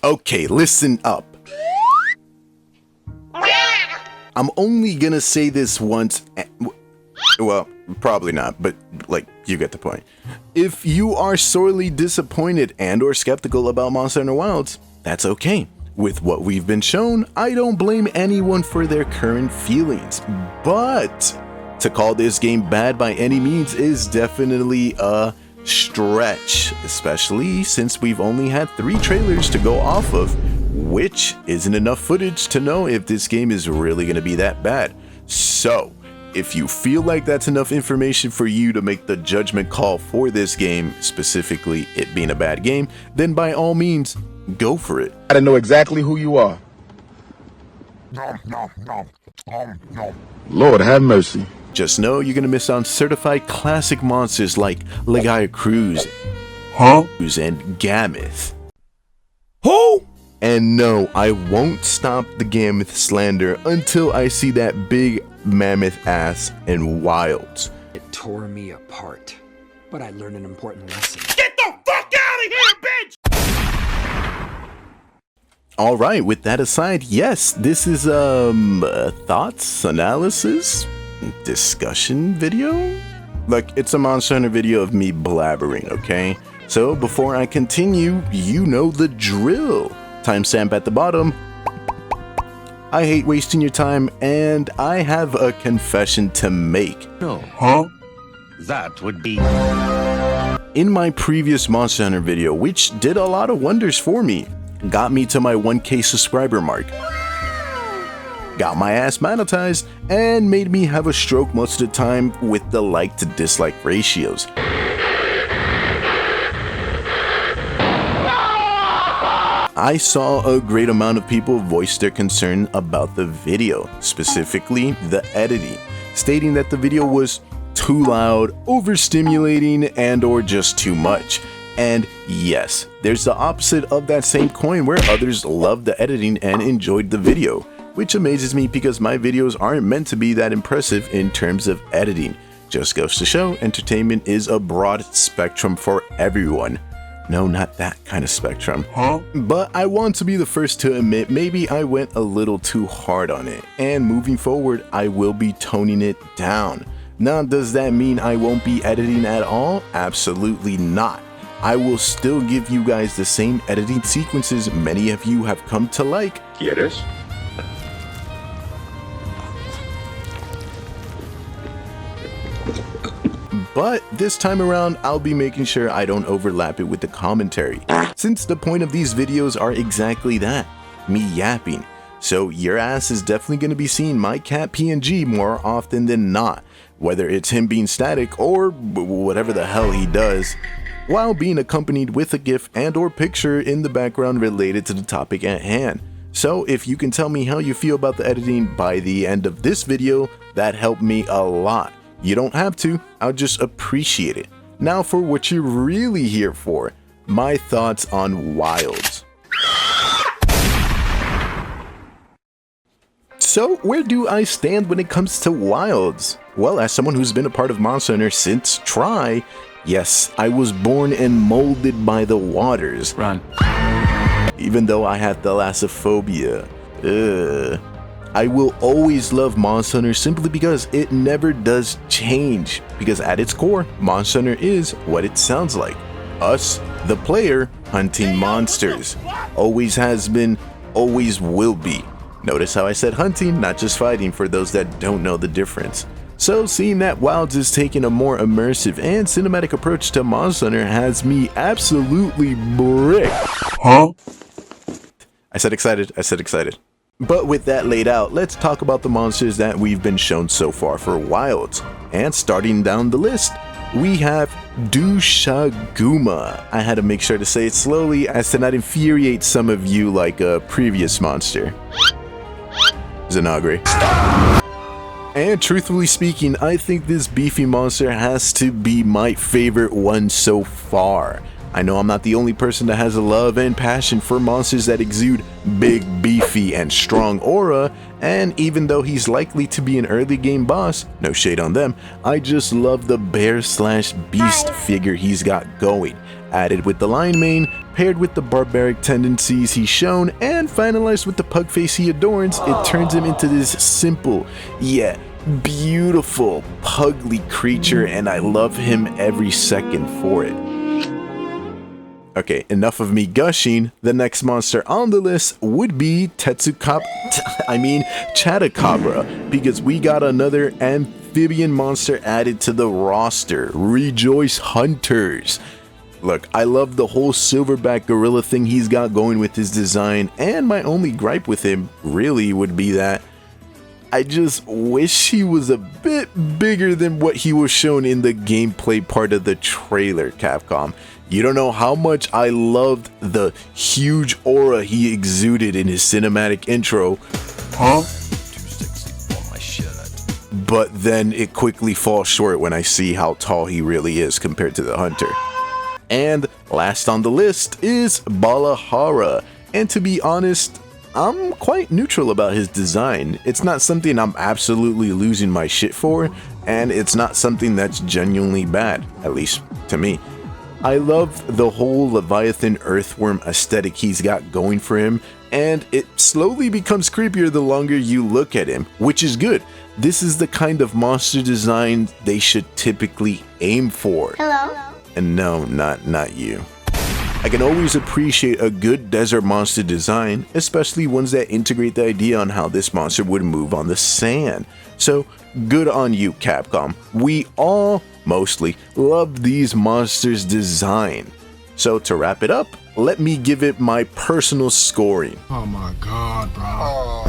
Okay, listen up. I'm only gonna say this once. Well, probably not, but like, you get the point. If you are sorely disappointed and or skeptical about Monster Hunter Wilds, that's okay. With what we've been shown, I don't blame anyone for their current feelings, but to call this game bad by any means is definitely a stretch, especially since we've only had 3 trailers to go off of, which isn't enough footage to know if this game is really going to be that bad. So, if you feel like that's enough information for you to make the judgment call for this game, specifically it being a bad game, then by all means, go for it. I know exactly who you are. Lord have mercy. Just know you're gonna miss on certified classic monsters like Legaia Cruz, and Gammoth. Who? And no, I won't stop the Gammoth slander until I see that big mammoth ass in Wilds. It tore me apart, but I learned an important lesson. Get the fuck out of here, bitch! Alright, with that aside, yes, this is thoughts, analysis, discussion video? Like, it's a Monster Hunter video of me blabbering, okay? So before I continue, you know the drill. Timestamp at the bottom. I hate wasting your time, and I have a confession to make. No. That would be... In my previous Monster Hunter video, which did a lot of wonders for me, got me to my 1K subscriber mark, got my ass monetized, and made me have a stroke most of the time with the like to dislike ratios. I saw a great amount of people voice their concern about the video, specifically the editing, stating that the video was too loud, overstimulating, and or just too much. And yes, there's the opposite of that same coin where others loved the editing and enjoyed the video, which amazes me because my videos aren't meant to be that impressive in terms of editing. Just goes to show entertainment is a broad spectrum for everyone. No, not that kind of spectrum. But I want to be the first to admit maybe I went a little too hard on it, and moving forward I will be toning it down. Now, does that mean I won't be editing at all? Absolutely not. I will still give you guys the same editing sequences many of you have come to like. ¿Quieres? But this time around, I'll be making sure I don't overlap it with the commentary, since the point of these videos are exactly that, me yapping. So your ass is definitely going to be seeing my cat PNG more often than not, whether it's him being static or whatever the hell he does, while being accompanied with a GIF and or picture in the background related to the topic at hand. So if you can tell me how you feel about the editing by the end of this video, that helped me a lot. You don't have to, I'll just appreciate it. Now for what you're really here for, my thoughts on Wilds. So where do I stand when it comes to Wilds? Well, as someone who's been a part of Monster Hunter since Try, yes, I was born and molded by the waters. Run. Even though I have thalassophobia. I will always love Monster Hunter simply because it never does change. Because at its core, Monster Hunter is what it sounds like. Us, the player, hunting monsters. Always has been, always will be. Notice how I said hunting, not just fighting, for those that don't know the difference. So seeing that Wilds is taking a more immersive and cinematic approach to Monster Hunter has me absolutely bricked. I said excited. But with that laid out, let's talk about the monsters that we've been shown so far for Wilds. And starting down the list, we have Dushaguma. I had to make sure to say it slowly as to not infuriate some of you like a previous monster. Zenagri. And truthfully speaking, I think this beefy monster has to be my favorite one so far. I know I'm not the only person that has a love and passion for monsters that exude big, beefy, and strong aura, and even though he's likely to be an early game boss, no shade on them, I just love the bear/beast figure he's got going. Added with the lion mane, paired with the barbaric tendencies he's shown and finalized with the pug face he adorns, it turns him into this simple, yet beautiful, pugly creature, and I love him every second for it. Okay, enough of me gushing. The next monster on the list would be Chatacabra, because we got another amphibian monster added to the roster. Rejoice, hunters! Look, I love the whole silverback gorilla thing he's got going with his design, and my only gripe with him really would be that I just wish he was a bit bigger than what he was shown in the gameplay part of the trailer, Capcom. You don't know how much I loved the huge aura he exuded in his cinematic intro. Huh? But then it quickly falls short when I see how tall he really is compared to the hunter. And last on the list is Balahara. And to be honest, I'm quite neutral about his design. It's not something I'm absolutely losing my shit for, and it's not something that's genuinely bad, at least to me. I love the whole Leviathan earthworm aesthetic he's got going for him, and it slowly becomes creepier the longer you look at him, which is good. This is the kind of monster design they should typically aim for. Hello? And no, not you. I can always appreciate a good desert monster design, especially ones that integrate the idea on how this monster would move on the sand. So, good on you, Capcom. We all, mostly, love these monsters' design. So, to wrap it up, let me give it my personal scoring. Oh my god, bro.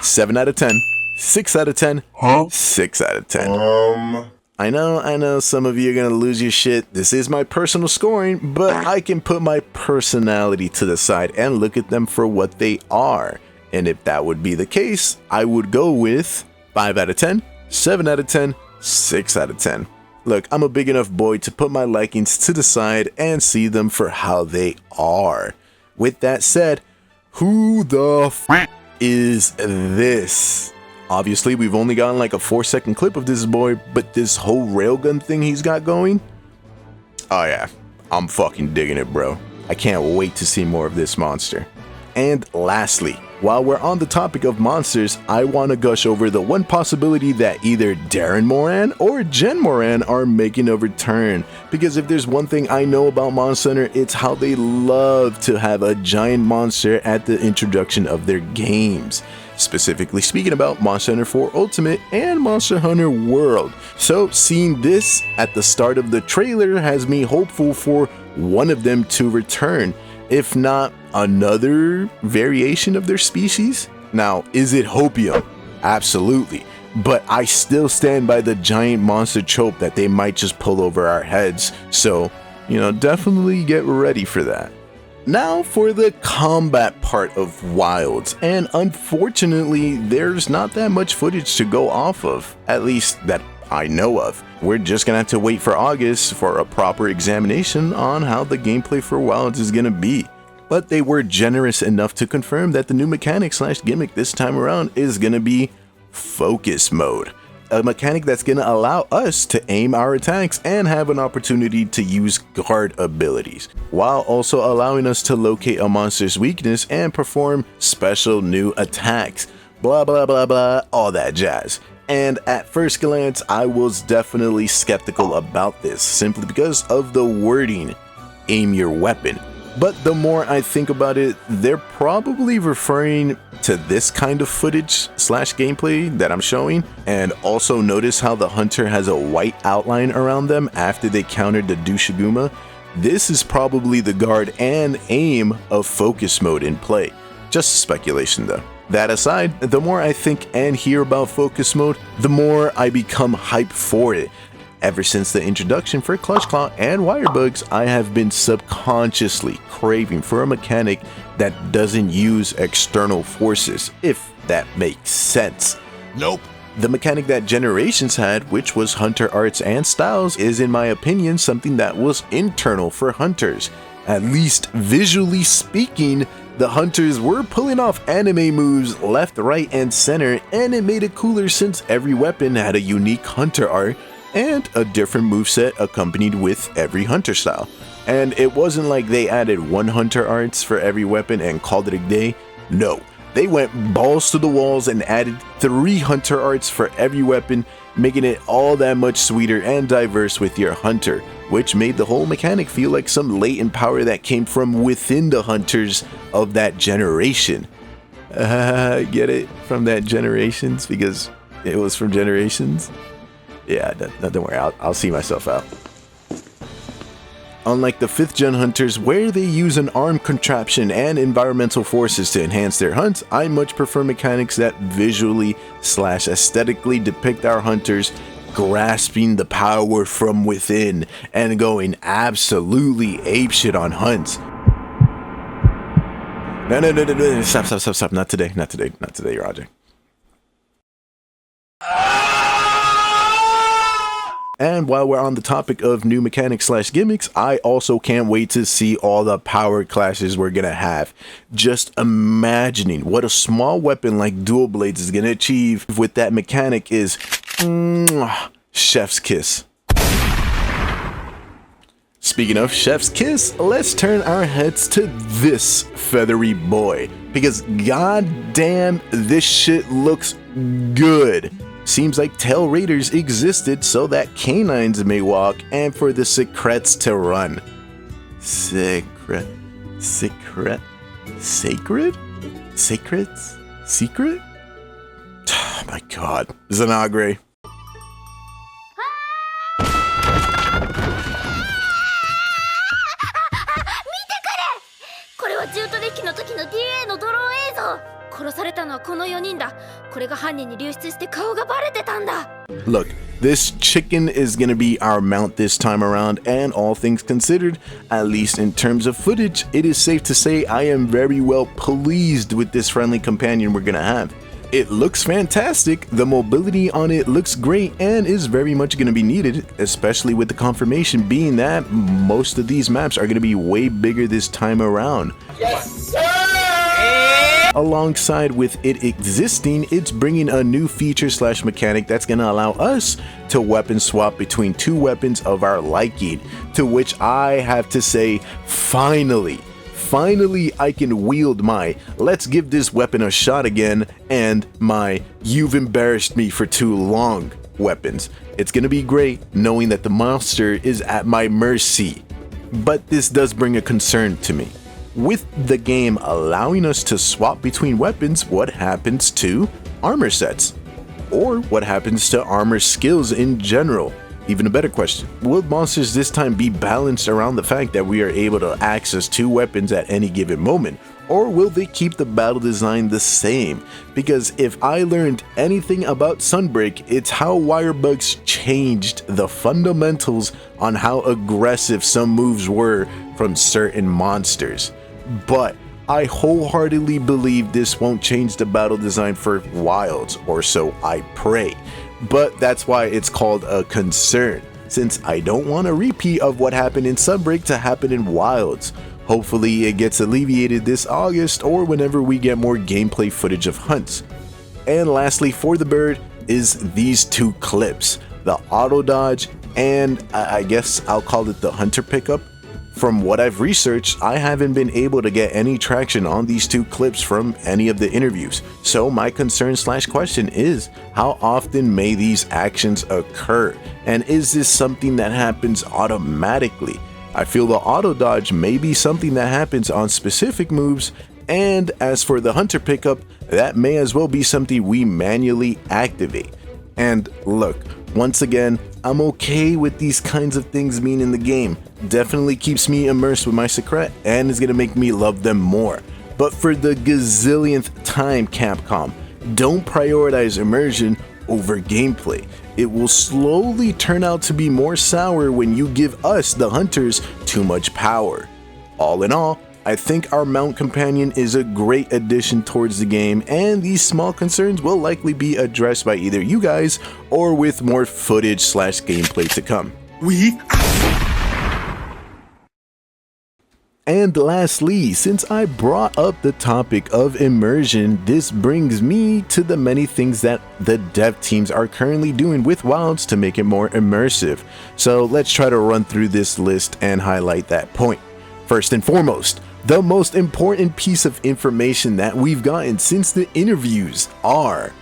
7 out of 10, 6 out of 10, Huh? 6 out of 10. I know some of you are gonna lose your shit. This is my personal scoring, but I can put my personality to the side and look at them for what they are. And if that would be the case, I would go with 5 out of 10, 7 out of 10, 6 out of 10. Look, I'm a big enough boy to put my likings to the side and see them for how they are. With that said, who the f is this? Obviously, we've only gotten like a 4-second clip of this boy, but this whole railgun thing he's got going? Oh yeah, I'm fucking digging it, bro. I can't wait to see more of this monster. And lastly, while we're on the topic of monsters, I want to gush over the one possibility that either Darren Moran or Jen Moran are making a return. Because if there's one thing I know about Monster Hunter, it's how they love to have a giant monster at the introduction of their games. Specifically speaking about Monster Hunter 4 Ultimate and Monster Hunter World. So seeing this at the start of the trailer has me hopeful for one of them to return, if not another variation of their species. Now, is it Hopium? Absolutely. But I still stand by the giant monster trope that they might just pull over our heads. So, definitely get ready for that. Now for the combat part of Wilds, and unfortunately there's not that much footage to go off of, at least that I know of. We're just gonna have to wait for August for a proper examination on how the gameplay for Wilds is gonna be. But they were generous enough to confirm that the new mechanic / gimmick this time around is gonna be Focus Mode. A mechanic that's going to allow us to aim our attacks and have an opportunity to use guard abilities, while also allowing us to locate a monster's weakness and perform special new attacks. Blah blah blah blah, all that jazz. And at first glance, I was definitely skeptical about this, simply because of the wording, aim your weapon. But the more I think about it, they're probably referring to this kind of footage / gameplay that I'm showing. And also notice how the hunter has a white outline around them after they countered the Dushiguma. This is probably the guard and aim of Focus Mode in play. Just speculation though. That aside, the more I think and hear about Focus Mode, the more I become hyped for it. Ever since the introduction for Clutch Claw and Wirebugs, I have been subconsciously craving for a mechanic that doesn't use external forces, if that makes sense. Nope. The mechanic that Generations had, which was Hunter Arts and Styles, is in my opinion something that was internal for Hunters. At least visually speaking, the Hunters were pulling off anime moves left, right, and center, and it made it cooler since every weapon had a unique Hunter art and a different moveset accompanied with every Hunter style. And it wasn't like they added 1 hunter arts for every weapon and called it a day. No, they went balls to the walls and added 3 hunter arts for every weapon, making it all that much sweeter and diverse with your hunter, which made the whole mechanic feel like some latent power that came from within the hunters of that generation. Get it? From that generations? Because it was from generations? Yeah, don't worry, I'll see myself out. Unlike the 5th gen hunters, where they use an arm contraption and environmental forces to enhance their hunts, I much prefer mechanics that visually / aesthetically depict our hunters grasping the power from within and going absolutely apeshit on hunts. No, stop, not today, Roger. And while we're on the topic of new mechanics / gimmicks, I also can't wait to see all the power clashes we're gonna have. Just imagining what a small weapon like dual blades is gonna achieve with that mechanic is chef's kiss. Speaking of chef's kiss, let's turn our heads to this feathery boy, because goddamn, this shit looks good. Seems like tail raiders existed so that canines may walk and for the secrets to run. Secret? Oh my god, Zanagre. 殺されたのはこの4人だ。これが犯人に流出して顔がバレてたんだ。 Look, this chicken is gonna be our mount this time around, and all things considered, at least in terms of footage, it is safe to say I am very well pleased with this friendly companion we're gonna have. It looks fantastic, the mobility on it looks great, and is very much gonna be needed, especially with the confirmation being that most of these maps are gonna be way bigger this time around. Yes, sir! Alongside with it existing, it's bringing a new feature / mechanic that's going to allow us to weapon swap between 2 weapons of our liking, to which I have to say, finally I can wield my let's give this weapon a shot again and my you've embarrassed me for too long weapons. It's going to be great knowing that the monster is at my mercy, but this does bring a concern to me. With the game allowing us to swap between weapons, what happens to armor sets? Or what happens to armor skills in general? Even a better question, will monsters this time be balanced around the fact that we are able to access 2 weapons at any given moment? Or will they keep the battle design the same? Because if I learned anything about Sunbreak, it's how Wirebugs changed the fundamentals on how aggressive some moves were from certain monsters. But I wholeheartedly believe this won't change the battle design for Wilds, or so I pray. But that's why it's called a concern, since I don't want a repeat of what happened in Sunbreak to happen in Wilds. Hopefully it gets alleviated this August or whenever we get more gameplay footage of hunts. And lastly for the bird is these 2 clips, the auto dodge and I guess I'll call it the hunter pickup. From what I've researched, I haven't been able to get any traction on these 2 clips from any of the interviews. So my concern / question is, how often may these actions occur? And is this something that happens automatically? I feel the auto dodge may be something that happens on specific moves, and as for the hunter pickup, that may as well be something we manually activate. And look, once again, I'm okay with these kinds of things being in the game. Definitely keeps me immersed with my secret and is gonna make me love them more. But for the gazillionth time, Capcom, don't prioritize immersion over gameplay. It will slowly turn out to be more sour when you give us, the hunters, too much power. All in all, I think our mount companion is a great addition towards the game, and these small concerns will likely be addressed by either you guys or with more footage / gameplay to come. And lastly, since I brought up the topic of immersion, this brings me to the many things that the dev teams are currently doing with Wilds to make it more immersive. So let's try to run through this list and highlight that point. First and foremost, the most important piece of information that we've gotten since the interviews are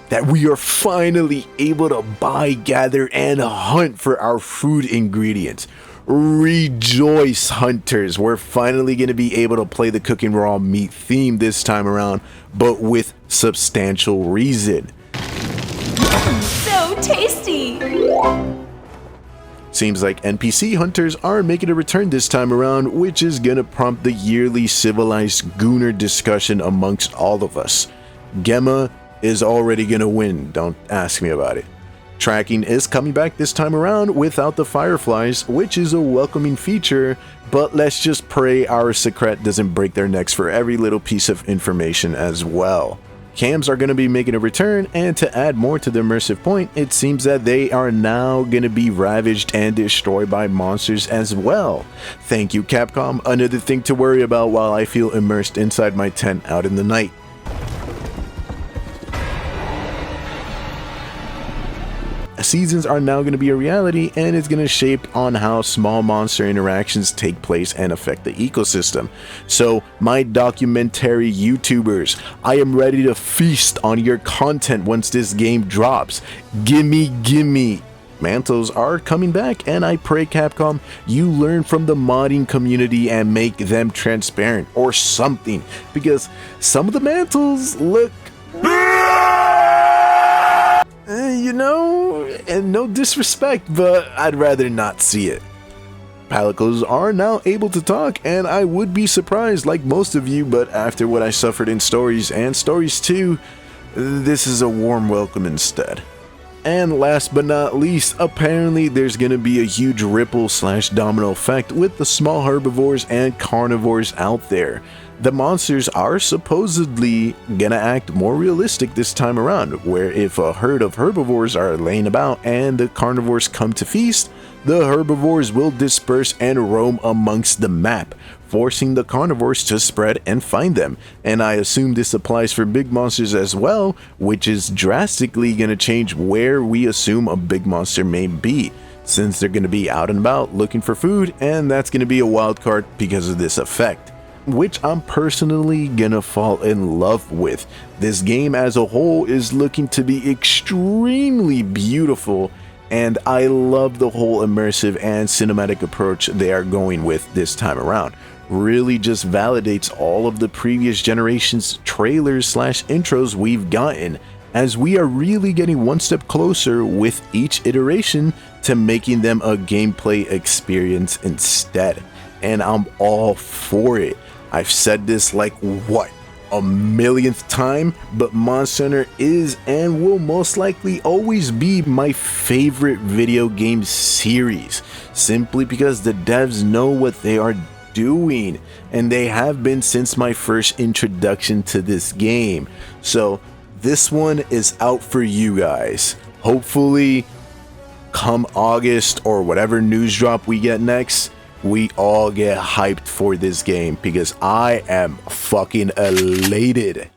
that we are finally able to buy, gather, and hunt for our food ingredients. Rejoice, hunters! We're finally going to be able to play the cooking raw meat theme this time around, but with substantial reason. So tasty! Seems like NPC hunters are making a return this time around, which is going to prompt the yearly civilized gooner discussion amongst all of us. Gemma is already going to win, don't ask me about it. Tracking is coming back this time around without the fireflies, which is a welcoming feature, but let's just pray our secret doesn't break their necks for every little piece of information as well. Cams are going to be making a return, and to add more to the immersive point, it seems that they are now going to be ravaged and destroyed by monsters as well. Thank you, Capcom. Another thing to worry about while I feel immersed inside my tent out in the night. Seasons are now going to be a reality, and it's going to shape on how small monster interactions take place and affect the ecosystem. So my documentary YouTubers, I am ready to feast on your content once this game drops. Gimme. Mantles are coming back, and I pray, Capcom, you learn from the modding community and make them transparent or something, because some of the mantles look you know, and no disrespect, but I'd rather not see it. Palicos are now able to talk, and I would be surprised like most of you, but after what I suffered in Stories and Stories 2, this is a warm welcome instead. And last but not least, apparently there's gonna be a huge ripple/domino effect with the small herbivores and carnivores out there. The monsters are supposedly gonna act more realistic this time around, where if a herd of herbivores are laying about and the carnivores come to feast, the herbivores will disperse and roam amongst the map, forcing the carnivores to spread and find them. And I assume this applies for big monsters as well, which is drastically gonna change where we assume a big monster may be, since they're gonna be out and about looking for food, and that's gonna be a wild card because of this effect, which I'm personally gonna fall in love with. This game as a whole is looking to be extremely beautiful, and I love the whole immersive and cinematic approach they are going with this time around. Really just validates all of the previous generation's trailers/intros we've gotten, as we are really getting one step closer with each iteration to making them a gameplay experience instead. And I'm all for it. I've said this like what, a millionth time, but Monster Hunter is and will most likely always be my favorite video game series, simply because the devs know what they are doing, and they have been since my first introduction to this game. So this one is out for you guys. Hopefully come August or whatever news drop we get next, we all get hyped for this game, because I am fucking elated.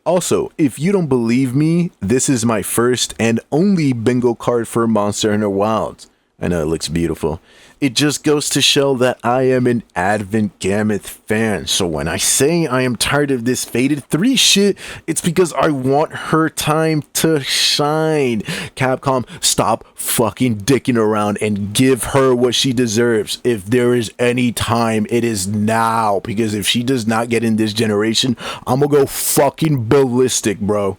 Also, if you don't believe me, this is my first and only bingo card for Monster Hunter Wilds. I know it looks beautiful. It just goes to show that I am an avid Gammoth fan. So when I say I am tired of this Faded 3 shit, it's because I want her time to shine. Capcom, stop fucking dicking around and give her what she deserves. If there is any time, it is now. Because if she does not get in this generation, I'm gonna go fucking ballistic, bro.